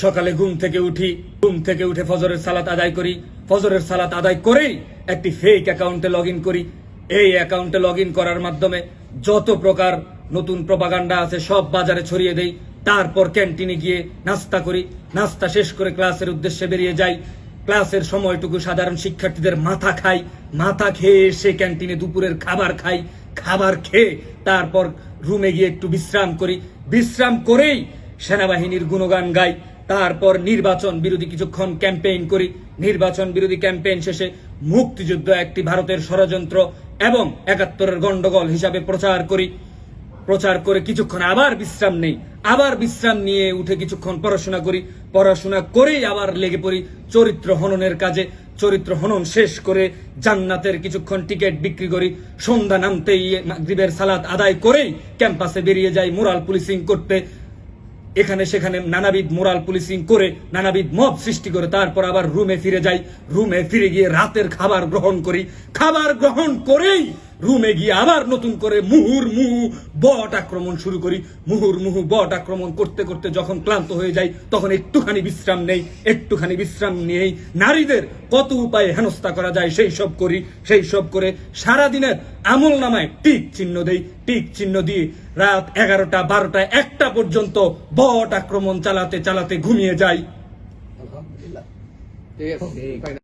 সকালে ঘুম থেকে উঠে ফজরের সালাত আদায় করি, ফজরের সালাত আদায় করেই একটি ফেক অ্যাকাউন্টে লগ ইন করি। এই অ্যাকাউন্টে লগ ইন করার মাধ্যমে যত প্রকার নতুন প্রপাগান্ডা আছে সব বাজারে ছড়িয়ে দেই। তারপর ক্যান্টিনে গিয়ে নাস্তা করি, নাস্তা শেষ করে ক্লাসের উদ্দেশ্যে বেরিয়ে যাই। ক্লাসের সময়টুকু সাধারণ শিক্ষার্থীদের মাথা খাই, মাথা খেয়ে এসে ক্যান্টিনে দুপুরের খাবার খাই, খাবার খেয়ে তারপর রুমে গিয়ে একটু বিশ্রাম করি, বিশ্রাম করেই সেনাবাহিনীর গুণগান গাই। তারপর নির্বাচন বিরোধী কিছুক্ষণ ক্যাম্পেইন করি। নির্বাচন বিরোধী ক্যাম্পেইন শেষে মুক্তিযুদ্ধ একটি ভারতের ষড়যন্ত্র এবং ৭১-এর গন্ডগোল হিসাবে প্রচার করি। প্রচার করে কিছুক্ষণ আবার বিশ্রাম নেই, আবার বিশ্রাম নিয়ে উঠে কিছুক্ষণ পড়াশোনা করি। পড়াশোনা করেই আবার লেগে পড়ি চরিত্র হননের কাজে। চরিত্র হনন শেষ করে জান্নাতের কিছুক্ষণ টিকিট বিক্রি করি। সন্ধ্যা নামতেই মাগরিবের সালাত আদায় করেই ক্যাম্পাসে বেরিয়ে যাই মোরাল পুলিশিং করতে। এখানে সেখানে নানাবিধ মোরাল পুলিশিং করে নানাবিধ মব সৃষ্টি করে তারপর আবার রুমে ফিরে যাই। রুমে ফিরে গিয়ে রাতের খাবার গ্রহণ করি। খাবার গ্রহণ করেই রুমে গিয়ে আবার নতুন করে মুহুর্মুহু বট আক্রমণ শুরু করি। মুহুর্মুহু বট আক্রমণ করতে করতে যখন ক্লান্ত হয়ে যাই তখন একটুখানি বিশ্রাম নেই। একটুখানি বিশ্রাম নিয়েই নারীদের কত উপায়ে হেনস্থা করা যায় সেই সব করি। সেই সব করে সারাদিনের আমল নামায় টিক চিহ্ন দেই। টিক চিহ্ন দিয়ে রাত ১১টা, ১২টা, ১টা পর্যন্ত বট আক্রমণ চালাতে চালাতে ঘুমিয়ে যাই। আলহামদুলিল্লাহ। ঠিক আছে।